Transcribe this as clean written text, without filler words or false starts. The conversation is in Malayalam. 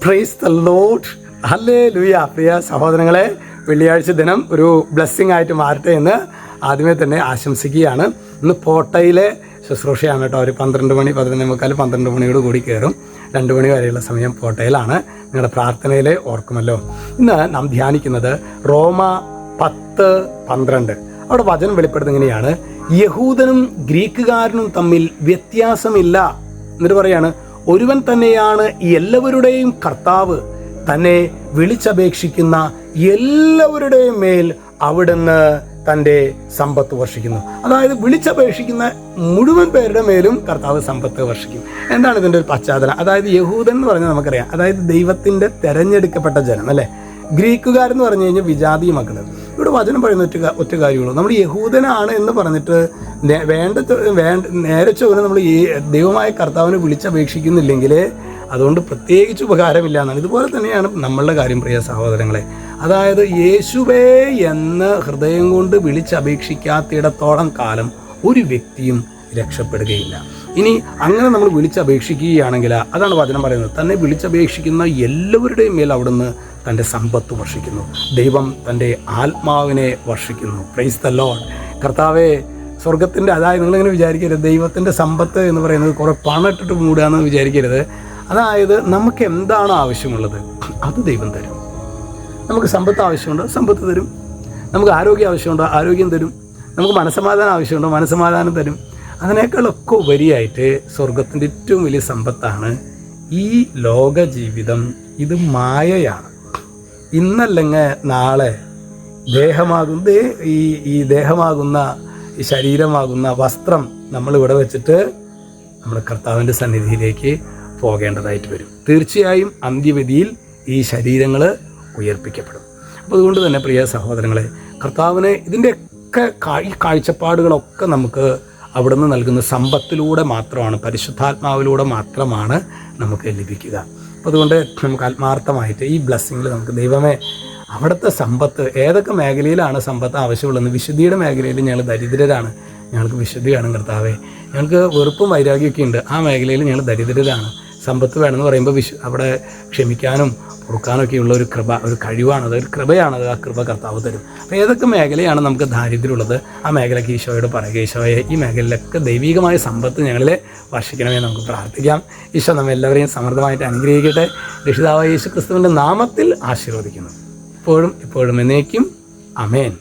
Praise the Lord. ഹല്ലേലൂയ. പ്രിയ സഹോദരങ്ങളെ, വെള്ളിയാഴ്ച ദിനം ഒരു ബ്ലെസ്സിങ് ആയിട്ട് മാറട്ടെ എന്ന് ആദ്യമേ തന്നെ ആശംസിക്കുകയാണ്. ഇന്ന് പോട്ടയിലെ ശുശ്രൂഷയാണ് കേട്ടോ. ഒരു 12 മണി 11:45 12 മണിയോട് കൂടി കയറും. 2 മണി വരെയുള്ള സമയം പോട്ടയിലാണ്. നിങ്ങളുടെ പ്രാർത്ഥനയിൽ ഓർക്കുമല്ലോ. ഇന്ന് നാം ധ്യാനിക്കുന്നത് റോമ 10:12. അവിടെ വചനം വെളിപ്പെടുന്നത് ഇങ്ങനെയാണ്: യഹൂദനും ഗ്രീക്കുകാരനും തമ്മിൽ വ്യത്യാസമില്ല. എന്നിട്ട് പറയാണ്, ഒരുവൻ തന്നെയാണ് എല്ലാവരുടെയും കർത്താവ്, തന്നെ വിളിച്ചപേക്ഷിക്കുന്ന എല്ലാവരുടെയും മേൽ അവിടുന്ന് തൻ്റെ സമ്പത്ത് വർഷിക്കുന്നു. അതായത് വിളിച്ചപേക്ഷിക്കുന്ന മുഴുവൻ പേരുടെ മേലും കർത്താവ് സമ്പത്ത് വർഷിക്കും. എന്താണ് ഇതിൻ്റെ ഒരു പശ്ചാത്തലം? അതായത് യഹൂദൻ എന്ന് പറഞ്ഞാൽ നമുക്കറിയാം, അതായത് ദൈവത്തിൻ്റെ തെരഞ്ഞെടുക്കപ്പെട്ട ജനം അല്ലേ. ഗ്രീക്കുകാരെന്ന് പറഞ്ഞു കഴിഞ്ഞാൽ വിജാതി മക്കൾ. ഇവിടെ വചനം പറയുന്ന ഒറ്റ കാര്യമുള്ളൂ. നമ്മൾ യഹൂദനാണ് എന്ന് പറഞ്ഞിട്ട് നേരെ ചൊവ്വനെ നമ്മൾ ഈ ദൈവമായ കർത്താവിനെ വിളിച്ചപേക്ഷിക്കുന്നില്ലെങ്കിൽ അതുകൊണ്ട് പ്രത്യേകിച്ച് ഉപകാരമില്ല എന്നാണ്. ഇതുപോലെ തന്നെയാണ് നമ്മളുടെ കാര്യം, പ്രിയ സഹോദരങ്ങളെ. അതായത് യേശുവേ എന്ന് ഹൃദയം കൊണ്ട് വിളിച്ചപേക്ഷിക്കാത്തിടത്തോളം കാലം ഒരു വ്യക്തിയും രക്ഷപ്പെടുകയില്ല. ഇനി അങ്ങനെ നമ്മൾ വിളിച്ചപേക്ഷിക്കുകയാണെങ്കിൽ അതാണ് വചനം പറയുന്നത്, തന്നെ വിളിച്ചപേക്ഷിക്കുന്ന എല്ലാവരുടെയും മേൽ അവിടുന്ന് തൻ്റെ സമ്പത്ത് വർഷിക്കുന്നു. ദൈവം തൻ്റെ ആത്മാവിനെ വർഷിക്കുന്നു. Praise the Lord. കർത്താവെ, സ്വർഗത്തിൻ്റെ, അതായത് നിങ്ങളിങ്ങനെ വിചാരിക്കരുത് ദൈവത്തിൻ്റെ സമ്പത്ത് എന്ന് പറയുന്നത് കുറേ പണം ഇട്ടിട്ട് മൂടുകയെന്ന് വിചാരിക്കരുത്. അതായത് നമുക്ക് എന്താണ് ആവശ്യമുള്ളത് അത് ദൈവം തരും. നമുക്ക് സമ്പത്ത് ആവശ്യമുണ്ടോ സമ്പത്ത് തരും. നമുക്ക് ആരോഗ്യം ആവശ്യമുണ്ടോ ആരോഗ്യം തരും. നമുക്ക് മനസ്സമാധാനം ആവശ്യമുണ്ടോ മനസ്സമാധാനം തരും. അതിനേക്കാളൊക്കെ ഉപരിയായിട്ട് സ്വർഗത്തിൻ്റെ ഏറ്റവും വലിയ സമ്പത്താണ് ഈ ലോക ജീവിതം. ഇത് മായയാണ്. ഇന്നല്ലെങ്കിൽ നാളെ ഈ ദേഹമാകുന്ന ഈ ശരീരമാകുന്ന വസ്ത്രം നമ്മളിവിടെ വെച്ചിട്ട് നമ്മുടെ കർത്താവിൻ്റെ സന്നിധിയിലേക്ക് പോകേണ്ടതായിട്ട് വരും. തീർച്ചയായും അന്ത്യവിധിയിൽ ഈ ശരീരങ്ങൾ ഉയർപ്പിക്കപ്പെടും. അപ്പോൾ അതുകൊണ്ട് തന്നെ പ്രിയ സഹോദരങ്ങളെ, കർത്താവിനെ ഇതിൻ്റെയൊക്കെ ഈ കാഴ്ചപ്പാടുകളൊക്കെ നമുക്ക് അവിടുന്ന് നൽകുന്ന സമ്പത്തിലൂടെ മാത്രമാണ്, പരിശുദ്ധാത്മാവിലൂടെ മാത്രമാണ് നമുക്ക് ലഭിക്കുക. അപ്പോൾ അതുകൊണ്ട് നമുക്ക് ആത്മാർത്ഥമായിട്ട് ഈ ബ്ലെസ്സിങ്ങിൽ നമുക്ക് ദൈവമേ അവിടുത്തെ സമ്പത്ത്, ഏതൊക്കെ മേഖലയിലാണ് സമ്പത്ത് ആവശ്യമുള്ളതെന്ന്, വിശുദ്ധിയുടെ മേഖലയിൽ ഞങ്ങൾ ദരിദ്രരാണ്, ഞങ്ങൾക്ക് വിശുദ്ധി വേണം കർത്താവേ. ഞങ്ങൾക്ക് വെറുപ്പും വൈരാഗ്യമൊക്കെ ഉണ്ട്, ആ മേഖലയിൽ ഞങ്ങൾ ദരിദ്രരാണ്. സമ്പത്ത് വേണമെന്ന് പറയുമ്പോൾ അവിടെ ക്ഷമിക്കാനും പൊറുക്കാനൊക്കെയുള്ള ഒരു കഴിവാണത്, ഒരു കൃപയാണത്. ആ കൃപ കർത്താവ് തരും. അപ്പോൾ ഏതൊക്കെ മേഖലയാണ് നമുക്ക് ദാരിദ്ര്യമുള്ളത് ആ മേഖലയ്ക്ക് ഈശോയോട് പറയുക, ഈശോയെ ഈ മേഖലയിലൊക്കെ ദൈവികമായ സമ്പത്ത് ഞങ്ങളിൽ വർഷിക്കണമേ നമുക്ക് പ്രാർത്ഥിക്കാം. ഈശോ നമ്മെല്ലാവരെയും സമൃദ്ധമായിട്ട് അനുഗ്രഹിക്കട്ടെ. രക്ഷിതാവായ യേശു ക്രിസ്തുവിൻ്റെ നാമത്തിൽ ആശീർവദിക്കുന്നു. ഇപ്പോഴും എന്നേക്കും. ആമേൻ.